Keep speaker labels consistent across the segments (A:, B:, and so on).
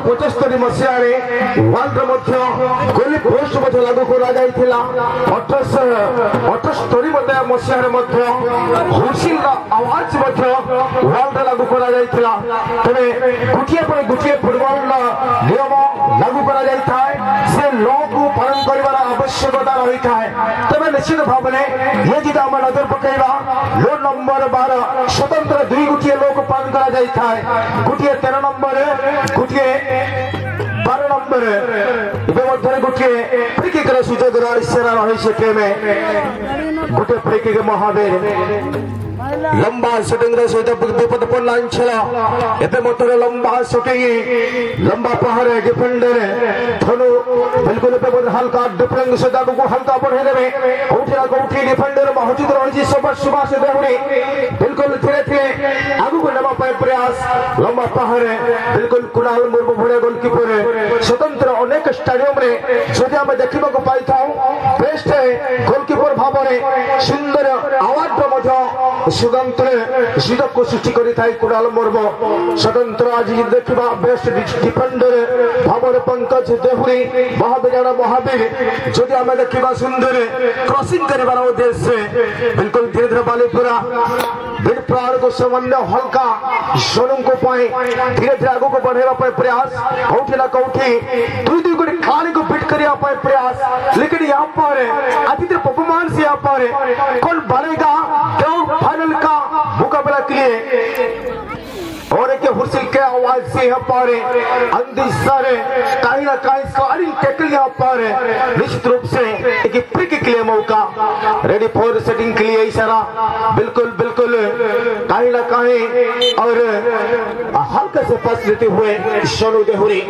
A: 1975 ମସିହାରେ ୱାର୍ଲଡ ମଧ୍ୟ ଗୋଲି ପୋଷ୍ଟ ମଧ୍ୟ ଲାଗୁ କରାଯାଇଥିଲା। 1878 ମସିହାରେ ମଧ୍ୟ ହୁସିଲର ଆୱାଜ ମଧ୍ୟ ୱାର୍ଲଡ ଲାଗୁ କରାଯାଇଥିଲା। ତେବେ ଗୋଟିଏ ପରେ ଗୋଟିଏ ଫୁଟବଲର ନିୟମ ଲାଗୁ କରାଯାଇଥାଏ, ସେ ଲକୁ ପାଳନ କରିବାର ଆବଶ୍ୟକତା ରହିଥାଏ। ତେବେ ନିଶ୍ଚିତ ଭାବରେ ଇଏ ଯଦି ଆମେ ନଜର ପକାଇବା ଲୋ ନମ୍ବର 12 ସ୍ୱତନ୍ତ୍ର ଦୁଇ ଗୋଟିଏ ଲୋକ ପାଳନ କରାଯାଇଥାଏ, ଗୋଟିଏ 13 ନମ୍ବର ଗୋଟିଏ 12 ନମ୍ବର। ଏବେ ମଧ୍ୟରେ ଗୋଟିଏ ଫ୍ରି କିକର ସୁଯୋଗର ଇସାରା ରହିଛି ଟିମେ ଗୋଟିଏ ଫ୍ରି କିକ ମହାବୀର लंबा शूटिंग सहित विपदपूर्ण अंचल एवं लंबा शूटिंग लंबा पहाड़े डिफेंडर धनु बिल्कुल हल्का डिफेंड सहित आगे हल्का बढ़े कौटी डिफेंडर मौजूद रही सुभाष देहुरी बिल्कुल धीरे धीरे आगू नेवा प्रयास लंबा पहाड़े बिल्कुल कुणाल मुर्मू भाया गोलकीपर स्वतंत्र अनेक स्टाडियम जदि आम देखा पाई था बेस्ट गोलकीपर भाव में सुंदर अवार्ड सुगंतर सुजोग को सृष्टि करिथाय कुणाल मुर्मू स्वतंत्र आज देखा बेस्ट डिफेंडर भाव पंकज देहुरी महावीर जदि आम देखा सुंदर क्रॉसिंग कर उद्देश्य बिल्कुल धीरे धीरे बालीपुरा बिडप्राण को सामान्य हल्का सोनू को धीरे धीरे आगे को बढ़ेगा प्रयास कौटी ना कौटी दुई गोटे खाली को फिट करने प्रयास लेकिन यहाँ पर आदित्य परफॉर्मेंस यहाँ पर कौन बनेगा फाइनल का मुकाबला के लिए और एक हुर्सिल के आवाज से यहाँ पर अंदिशर कहीं ना कहीं स्लाइडिंग टैकल यहाँ पर निश्चित रूप से एक फ्री किक के लिए मौका रेडी फॉर सेटिंग के लिए इशारा बिल्कुल बिल्कुल कहीं ना कहीं और हल्के से पास लेते हुए सोनू देहुरी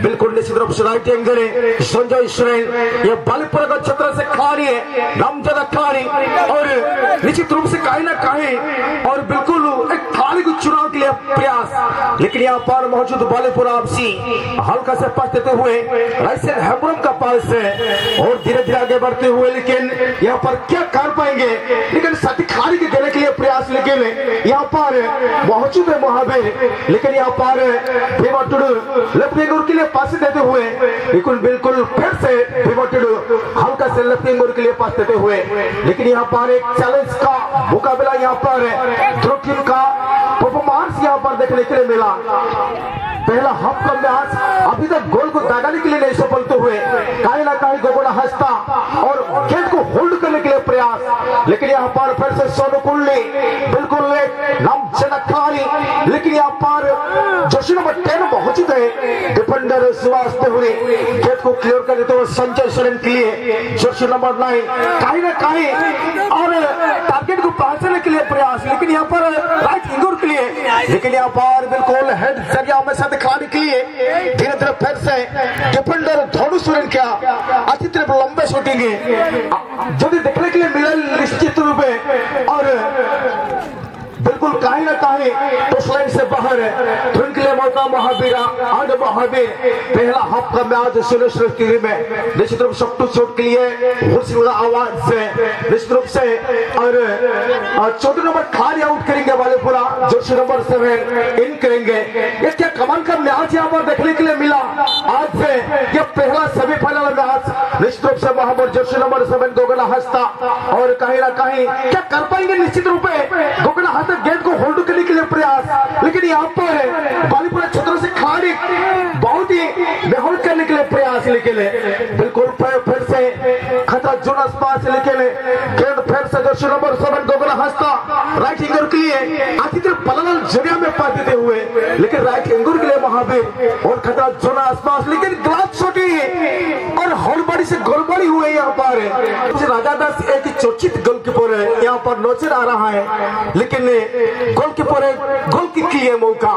A: बिल्कुल निश्चित रूप से राइट एंगल संजय इसराइल ये बालीपुरा का छत्र से खिलाड़ी है नामजदा खिलाड़ी और निश्चित रूप से कहीं ना कहीं और बिल्कुल एक खिलाड़ी को चुनाव के लिए प्रयास लेकिन यहाँ पर मौजूद बालीपुरा आपसी हल्का से पास देते हुए राइट साइड हेमब्रम का पास है और धीरे धीरे आगे बढ़ते हुए लेकिन यहाँ पर क्या कर पाएंगे लेकिन साथी खिलाड़ी के देने के लिए प्रयास लेकिन यहाँ पर मौजूद है महावीर लेकिन यहाँ पर लेफ्ट विंगर के लिए पास देते हुए बिल्कुल बिल्कुल फिर से हल्का से लेफ्ट विंगर के लिए पास देते हुए लेकिन यहाँ पर एक चैलेंज का मुकाबला यहाँ पर ध्रुव टीम का परफॉर्मेंस यहाँ पर देखने के लिए मिला। पहला हाफ का मैच अभी तक गोल को दागाने के लिए नहीं सफल हुए कहीं ना कहीं गोगोड़ा हंसता और खेल को होल्ड करने के लिए प्रयास लेकिन यहाँ पर फिर से सोनू कुल्ली बिल्कुल लेकिन यहाँ पर जोशी नंबर 10 मौजूद है डिफेंडर सुभाष देहुरी खेल को क्लियर कर देते हुए संजय सोरेन के लिए जोशी नंबर 9 कहीं ना कहीं और टारगेट को पहुंचने के लिए प्रयास लेकिन यहाँ पर राइट विंगर के लिए लेकिन यहाँ पर बिल्कुल हेड जरिया में साथ खिलाने के लिए धीरे धीरे फिर से डिफेंडर धनु सोरेन क्या अच्छी तरह लंबे शूटिंग जो देखने के लिए मिला निश्चित रूप में और बिल्कुल कहीं ना कहीं टच लाइन से बाहर है तो इनके लिए मौका महावीर आज महावीर पहला हाफ का मैच सुनिश्चित में निश्चित रूप से टू शॉट के लिए आवाज से निश्चित रूप से और चौथे नंबर खाली आउट करेंगे बालीपुरा जोशी नंबर 7 इन करेंगे ये क्या कमाल का मैच यहाँ पर देखने के लिए मिला आज से ये पहला सेमीफाइनल मैच निश्चित रूप से मोहम्मद जोशी नंबर 7 गोगला हंसता और कहीं ना कहीं क्या कर पाएंगे निश्चित रूप में गोगला हंसता गेंद को होल्ड करने के लिए प्रयास लेकिन यहाँ पर बालीपुरा क्षेत्र से खिलाड़ी बहुत ही बेहोल्ड करने के लिए प्रयास लेकिन बिल्कुल फिर से खतरा जोन आसपास लेकिन गेंद फिर से जोशी नंबर 7 गोगला हंसता राइट विंगर के लिए आखिर तरफ पलनल जरिया में पा देते हुए लेकिन राइट विंगर के लिए महावीर और खतरा जोन आसपास लेकिन ग्लास छोटी और हड़बड़ी से गोलबाड़ी हुए यहाँ पर राजा दास एक चर्चित गोलकीपर है यहाँ पर नजर आ रहा है लेकिन गोलकीपर गोल किक के लिए मौका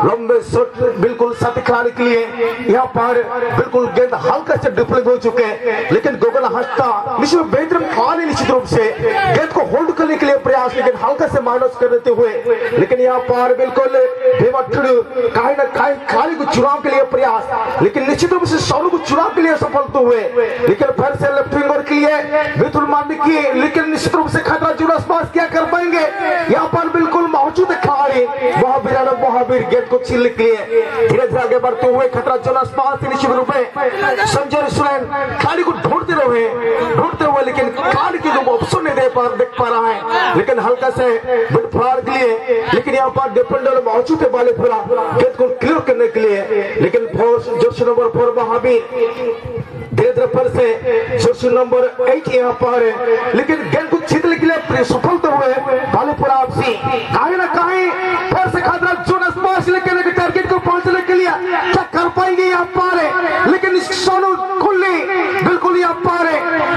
A: लंबे शॉट बिल्कुल साथी खिलाड़ी के लिए यहाँ पर बिल्कुल गेंद हल्का से डिफ्लेक्ट हो चुके लेकिन गोगला हंसता निश्चित बेहतर खिलाड़ी निश्चित रूप से गेंद को होल्ड करने के लिए प्रयास प्रयास लेकिन हल्का से माइनस कर देते हुए, लेकिन यहाँ पर बिल्कुल कहीं ना कहीं खाली को चुनाव के लिए प्रयास, लेकिन निश्चित रूप से सोनू को चुनाव के लिए सफल तो हुए, लेकिन फिर से लेफ्ट विंगर के लिए मिथुन मांडी किए, लेकिन निश्चित रूप से खतरा जोनास पास क्या कर पाएंगे। यहाँ पर बिल्कुल मौजूद खिलाड़ी महावीर गेंद को छीनने के लिए धीरे धीरे आगे बढ़ते हुए खतरा जोनास पास निश्चित रूप में संजय सुरेन खिलाड़ी को ढूंढते हुए, लेकिन खिलाड़ी की जो ऑप्शन नहीं देख पा रहा है, लेकिन हल्का से मिड फाड़ के लिए, लेकिन यहाँ पर डिफेंडर मौजूद है बाले पूरा गेंद को क्लियर करने के लिए, लेकिन जर्सी नंबर 4 महावीर धीरे पर से जर्सी नंबर 8 यहाँ पर, लेकिन गेंद को छीनने के लिए सफल तो हुए बालेपुरा आपसी, कहीं ना कहीं फिर से खतरा जोनास पास लेकर टारगेट को पहुंचने के लिए क्या कर पाएंगे यहाँ पर, लेकिन सोनू खुली बिल्कुल यहाँ पर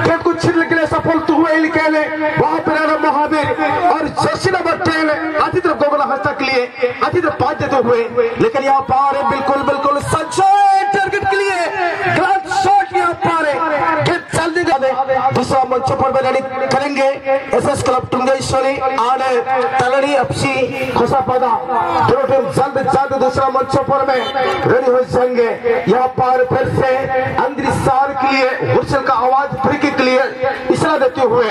A: गेंद को छीनने के लिए सफल तो हुए, लेकिन वहां पर महावीर और जर्सी नंबर 10 आदित्य गोगला हस्ता के लिए आदित्य पास देते हुए, लेकिन यहाँ पर बिल्कुल संजय टारगेट के लिए ग्रांड शॉट यहाँ पर गेंद चलने का दूसरा मंच पर रेडी करेंगे एसएस क्लब टुंगेश्वरी और तलड़ी एफसी खोसापादा, दोनों टीम जल्द दूसरा मंच पर में रेडी हो जाएंगे। यहाँ पर फिर से अंदर सार के लिए हुर्सल का आवाज फ्री के लिए इशारा देते हुए,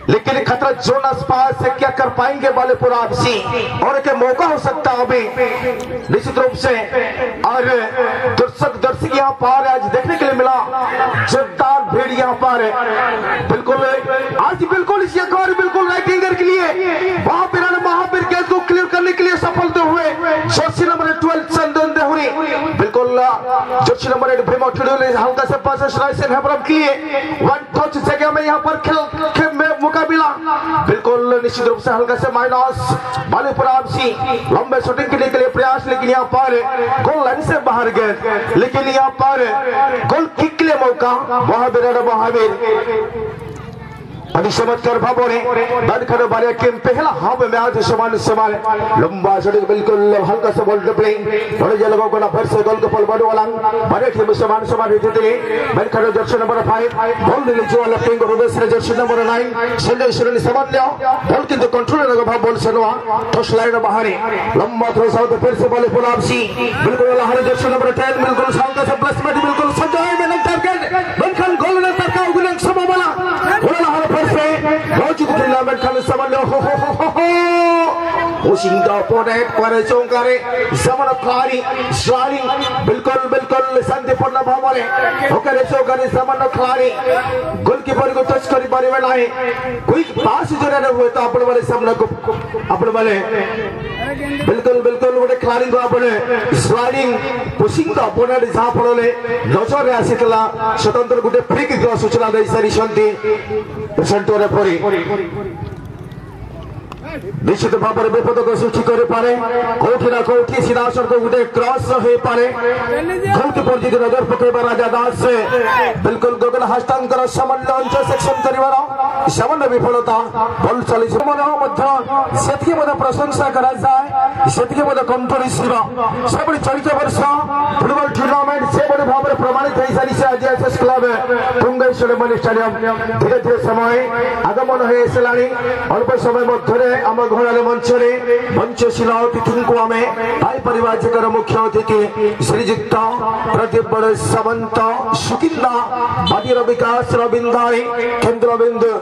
A: लेकिन खतरा जोनास पास से क्या कर पाएंगे बालेपुरा आपसी, और क्या मौका हो सकता है अभी निश्चित रूप से, और दर्शक यहाँ पर आज देखने के लिए मिला जोरदार भीड़ यहाँ पर बिल्कुल आज बिल्कुल इस बिल्कुल राइटिंगर के लिए वहां पर महावीर गेंद को क्लियर करने के लिए सफल तो हुए जर्सी नंबर 12 चंदन देहुरी, बिल्कुल जर्सी नंबर 8 भीमा ठुडुले हल्का से पास से हेबरम के लिए वन टच जगह में यहाँ पर खेल में मुकाबला बिल्कुल निश्चित रूप से हल्का से माइनस बालेपुरा आपसी लंबे शूटिंग के लिए प्रयास, लेकिन यहाँ पर गोल लाइन से बाहर गए, लेकिन यहाँ पर गोल किक के लिए मौका महावीर चमत्कार भावने दानखाने बारे टीम पहला हाफ में आज समान लंबा शॉट बिल्कुल हल्का से बॉल ड्रिबलिंग बड़े जगहों को ना फिर से गोल के पल बड़े वाला बारे टीम समान रहते थे दानखाने जर्सी नंबर 5 बॉल ले जो वाला टीम रोबेस ने जर्सी नंबर 9 संजय सुरेन समान लिया बॉल किंतु कंट्रोल लगा भाव बॉल सनवा टच लाइन बाहर लंबा थ्रो साउथ फिर से बॉल पुलापसी बिल्कुल लहर जर्सी नंबर 10 बिल्कुल हल्का से प्लेसमेंट बिल्कुल संजय में टारगेट बनखन गोल ने तरका उगलन समबला बिल्कुल शांतिपूर्ण भाव गोलकीपर को टच कर पारे नहीं कोई पास जो हुए तो आपण वाले सामने को आपण वाले बिल्कुल गोटे खिलाड़ी को आपने स्लाइडिंग पुशिंग तो अपोनेंट जहाँ फल नजर में आसीला स्वतंत्र गोटे फ्री किक सूचना दे सारी सेंटर रेफरी निश्चित भाव में विपद को सृष्टि करे कौटी ना कौटी सीधा सड़क गोटे क्रॉस हो पारे गोलकीपर जी नजर पकेबा राजा दास से बिल्कुल गगन हस्तांतर सामान्य इंटरसेक्शन कर सामान्य विफलता बल चली प्रशंसा करा जाए से कंट्रोल से चलित वर्ष फुटबॉल टूर्नामेंट से बड़े भाव में प्रमाणित हो सारी से आज एसएस क्लब टुंगेश्वरी स्टेडियम धीरे धीरे समय आगमन हो सारे अल्प समय मध्य आम घर मंचशील अतिथि को आम पाइपर मुख्य अतिथि श्रीजुक्त प्रदीप बड़े सामंत सुकिंदा बादीर विकास रविंदाई केन्द्र बिंदु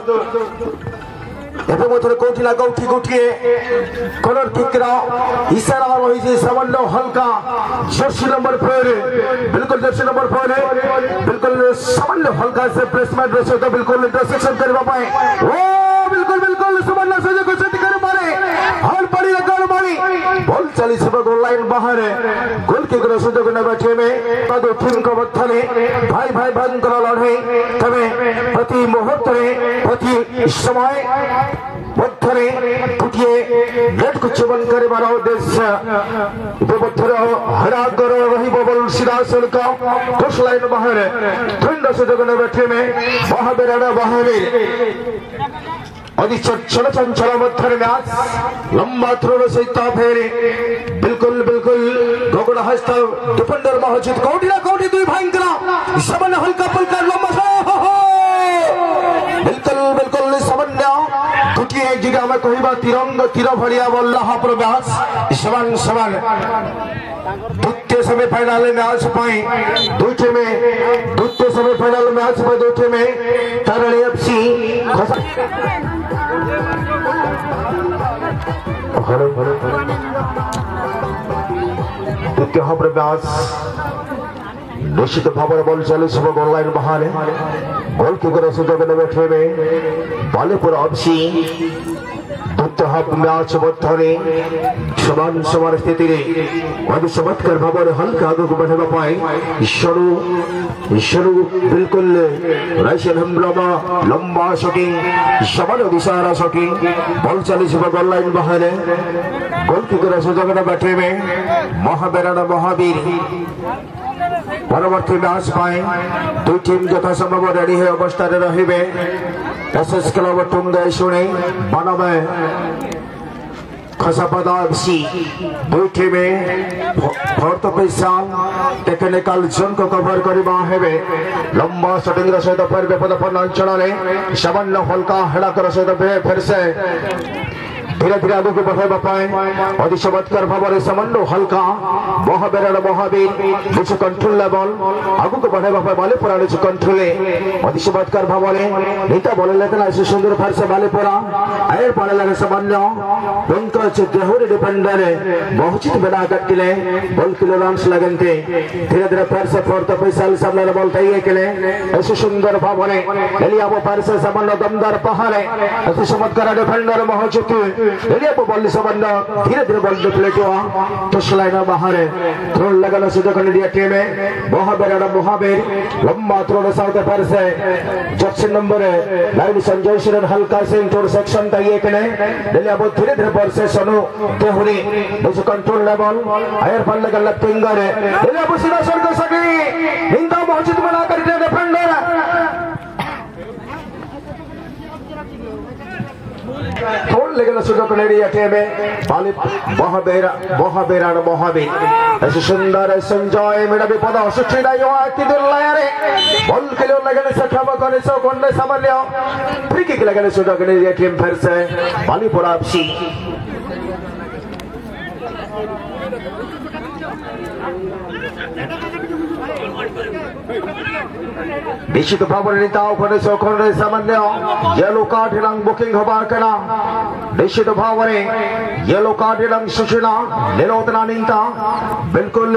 A: कौटी ना कौटी गोटे कलर किक इशारा रही सामान्य हल्का जर्सी नंबर 4 बिल्कुल जर्सी नंबर 4 बिल्कुल सामान्य हल्का से प्लेसमेंट रहे बिल्कुल इंटरसेक्शन करने बिल्कुल सामान्य सुजोग कर पारे हर बड़ी रकम मारी बॉल चली गोल लाइन बाहर गोल किक सुजोग ने बैठे में टीम को मध्य भाई भयंकर लड़े तबे प्रति मुहूर्त प्रति समय मध्य गोटे नेट को चुबन कर उद्देश्य हरागर रही सीधा सड़क टच लाइन बाहर ठंड सुजोग ने बैठे में महावीर अति चंचल मध्य मैच लंबा थ्रो सहित फेरे बिल्कुल गगन हस्त डिफेंडर मौजूद कौटी ना कौटी दुई भयंकर सामान्य हल्का फुल्का लंबा बिल्कुल सामान्य कहवा तिरंग तीर भलिया बल्ला प्रयास समान समान द्वितीय सेमीफाइनल मैच द्वितीय सेमीफाइनल मैच द्वितीय में तरणी एफसी द्वितीय प्रयास निश्चित भाव में बल चली गोल लाइन बाहर गोल कीपर सुजोग बैठे में बालीपुर एफसी द्वितीय हाफ मैच मध्य समान समान स्थिति चमत्कार भाव में हल्का आगे को बढ़ावा ईश्वरू बिल्कुल लंबा शॉटिंग समान दिशार शॉटिंग बल चली गोल लाइन बाहर गोल कीपर सुजोग बैठे में महावीर परवर्ती मैच दुई टीम यथा संभव रेडी है अवस्था रे एसएस क्लब टुंगे शुणे बनमे खसापदा एफसी दुई टीम फोर्थ पैसा टेक्निकल जोन को कवर करवा हेबे लंबा शॉटिंग सहित पर विपदपन्न अंचल सामान्य हल्का हेड़ाकर सहित फिर से धीरे धीरे आगे को बढ़ावा अति चमत्कार भाव में सामान्य हल्का महावीर नीचे कंट्रोल लेवल आगे को बढ़ावा बालीपुरा नीचे कंट्रोल अति चमत्कार भाव में नीता बल लेकिन ऐसे सुंदर फार से बालीपुरा आयर पड़े लगे सामान्य पंकज देहुरी डिफेंडर बहुचित बेड़ा कटले बल किलो रन्स लगनते धीरे धीरे फार से फोर्थ पैसा सामने बल तय के ऐसे सुंदर भाव में एलिया फार से सामान्य दमदार पहाड़े ऐसे चमत्कार डिफेंडर महोचित बल संबंध धीरे धीरे बल प्लेट लाइन बाहर थ्रोन लगाना सुजोग टीम महावीर लंबा थ्रोन साथ पर से जर्सी नंबर 9 संजय सिरन हल्का से इंटरसेक्शन तय धीरे धीरे पर से सोनू देहुरी कंट्रोल लेवल आयर बल लगा लेफ्ट विंगर सीधा स्वर्ग सकी हिंदा मौजूद बना कर डिफेंडर थोड़ लेकिन सुजोग टीम महावीर ऐसे सुंदर संजय मेरा विपद सृष्टि बल खेल लगन सक्षम कर सामान्य फ्री किक लगन सुजोग टीम फिर से बालीपुर एफसी निश्चित भाव में सामान्य येलो कार्ड बुकिंग होना निश्चित भाव में येलो कार्ड सूचना निरोधना निंता बिल्कुल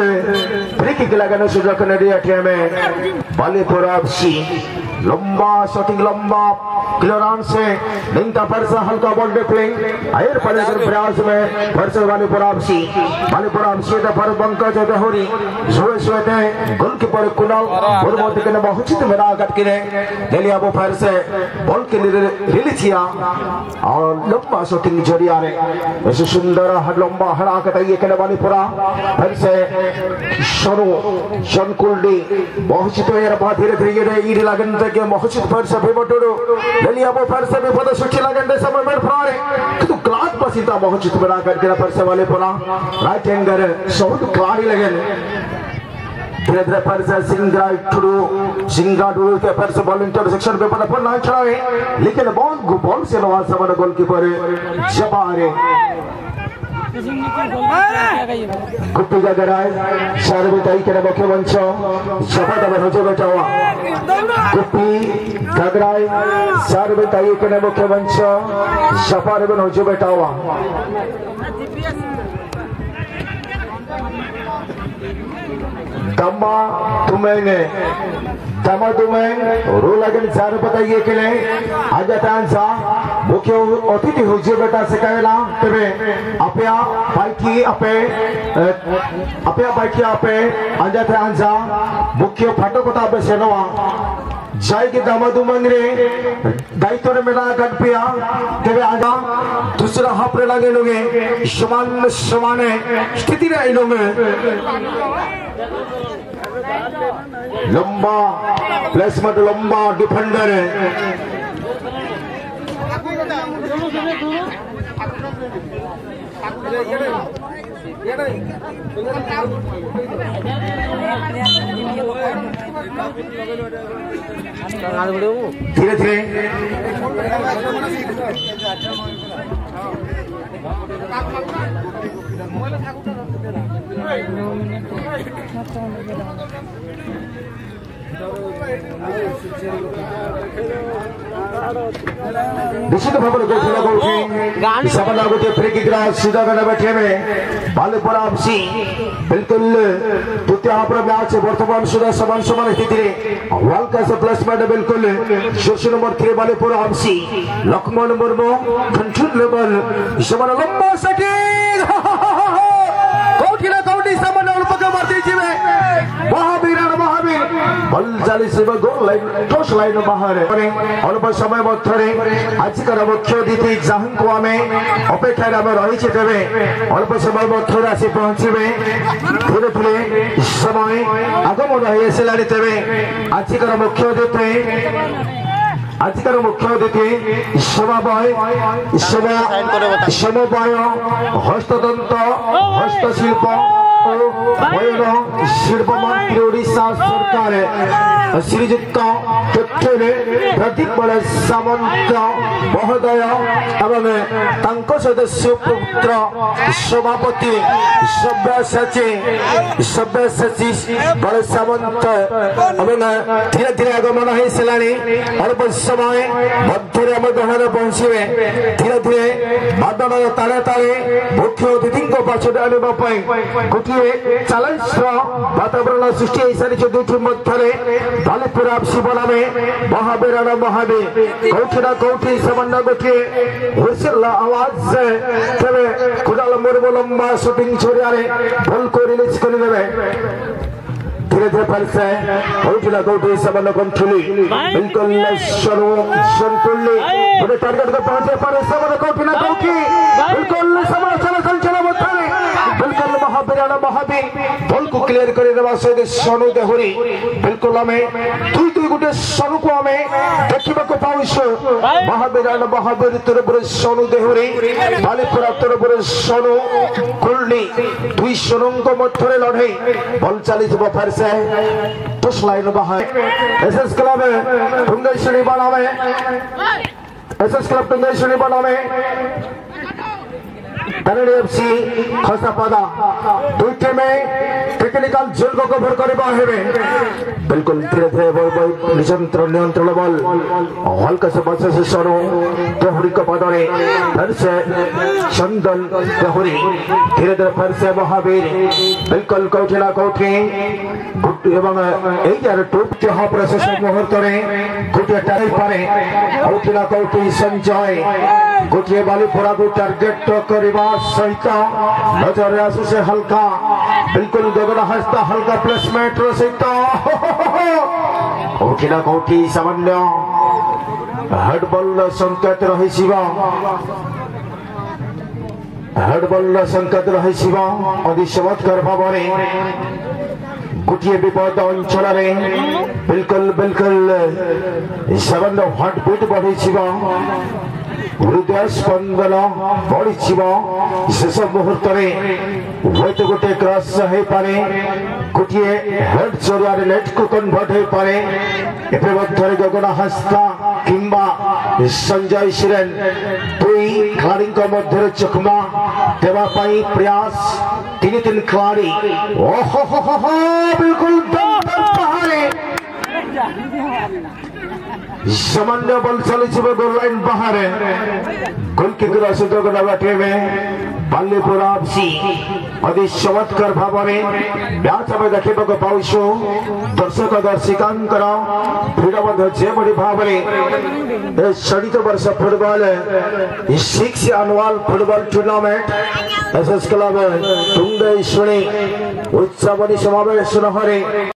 A: फ्री किक लगने सुजोग टीम बालीपुर एफसी लंबा शॉटिंग लंबा क्लियरेंस से निंता पर से हल्का बॉल डिफलिंग आयर पड़े प्रयास में पर से बालीपुर एफसी पर पंकज देहुरी जुए गोलकीपर कुणाल मुर्मू के बहुचित मेरा कटकिने दिलिया वो फिर से बॉल के रिलीज किया और लंबा शॉटिंग जरिया ने ऐसे सुंदर लंबा हरा कटाइए के बालीपुरा फिर से सोनू जनकुल्डी बहुचित धीरे धीरे ईड लगन के बहुचित फिर से बेबटोरो दिलिया वो फिर से विपद सृष्टि लगन समय में फारे तो क्लास पसीता बहुचित मेरा करके फिर से बालीपुरा राइट हैंडर बहुत क्लारी लगन धीरे धीरे फिर से सिंगरा टुडू के फिर से बॉल इंटरसेक्शन पे पता पड़ना चाहिए लेकिन बॉल से नवा समय गोलकीपर जबारे गुप्पी गगराय सर्वताई के मुख्य मंच जबा दबा हो बेटा हुआ गुप्पी गगराय सर्वताई के मुख्य मंच जबा दबा हो बेटा हुआ दमा तुम्हें रो लगन चार बताइए के लिए आज तांसा मुख्य अतिथि हो जे बेटा से कहला तबे अपया बाइकी अपे आज तांसा मुख्य फाटो कथा बेसेनवा जाय के दामादू मंगरे दायित्व रे मेरा गटपिया तबे आजा दूसरा हाफ रे लगे लोगे समान स्थिति रे लोगे लंबा प्लेसमेंट लंबा डिफेंडर है धीरे धीरे निश्चित भाव में गोटे फ्री किक सीधा बैठे में बालेपुर एफसी बिल्कुल द्वितीय हाफ मैच वर्तमान सुधा समान समान स्थिति वर्ल्ड कप प्लेसमेंट बिल्कुल jersey number 3 Balepur FC Lakshman Murmu control level समान लंबा सेटिंग कोठी ना कोठी समान अल्पक मारती जीवे महावीर बल 40 गोल लाइन टॉस लाइन बाहर अल्प समय मध्य आजिकार मुख्य अतिथि जहां को आम अपेक्षा रही तेरे अल्प समय मध्य आसी पहुंचे धीरे धीरे समय आगमन हो तेरे आजिकार मुख्य अतिथि समवाय हस्ततंत्र हस्तशिल्प शिल्प मंत्री ओडिशा सरकार श्रीजुक्त प्रदीप बड़े सामंत महोदय एवं सदस्य पुत्र सभापति सब्यसाची बड़े सामंत एवं धीरे धीरे आगमन हो सारे अल्प समय मध्य गहन पहुंचे धीरे धीरे बादल ताले ताले मुख्य अतिथि पछड़े आने गोटे चैलेंज वातावरण सृष्टि हो सारी दुई मध्य बालेपुर एफसी बनामे महावीर कौटी ना कौटी सामान्य गोटे हुइसेल आवाज तेरे कुणाल मुर्मू लंबा शूटिंग छोड़िया बॉल को रिलीज कर धीरे धीरे फलसे कौटी ना कौटी सामान्य कंट्रोल बिल्कुल संतुल्य गोटे टारगेट को पहुंचे पर सामान्य कौटी ना कौटी बिल्कुल समय चलाचल चला बिल्कुल महावीर बॉल को क्लियर कर सहित सनु देहुरी बिल्कुल आम दुई दुई गोटे सनु को आम देखा पाऊँ महावीर तरफ सनु देहुरी बालेपुर तरफ सनु कुर्णी दुई सनु मध्य लड़े बल चली फेर से टॉस लाइन बाहर एसएस क्लब टुंगेश्वरी बनावे एसएस क्लब टुंगेश्वरी बनावे एफसी खसापादा दुईटे में टेक्निकल जोन को कवर करबा हेबे बिल्कुल धीरे धीरे नियंत्रण बल हल्का से बच्चे से सरो देहुरी को पदरे फिर से चंदन देहुरी धीरे धीरे फिर से महावीर बिल्कुल कौटी ना कौटी एवं टॉप हाफ शेष मुहूर्त गोटे टाइम पारे कौटी ना कौटी संजय गोटे बालेपुर को टार्गेट करवा सहित नजर आसु से हल्का बिल्कुल गगन हस्ता हल्का प्लेसमेंट सहित कौटी ना कौटी सामान्य हेड बॉल संकेत रही हेड बॉल संकेत रही अति चमत्कार भाव गोटे विपद अंचल बिल्कुल बिल्कुल सामान्य हार्टबीट बढ़ी हृदय स्पंदन बढ़ी शेष मुहूर्त हूँ गोटे क्रॉस हो पारे गोटे हेड जरिया नेट को कन्वर्ट हो पारे एवं गगन हस्ता किंबा संजय सिरेन दुई खिलाड़ी मध्य चकमा देवाई प्रयास तीन तीन खिलाड़ी बिल्कुल सामान्य बल चली गोल लाइन बाहर गोल किकर सुजोग बाटे में बालेपुर एफसी अति चमत्कार भाव में मैच आम देखा पाऊँ दर्शक दर्शिका भिड़ जो भाव में चलित वर्ष football 6 annual football tournament SS club Tungeshwari उत्सव समावेश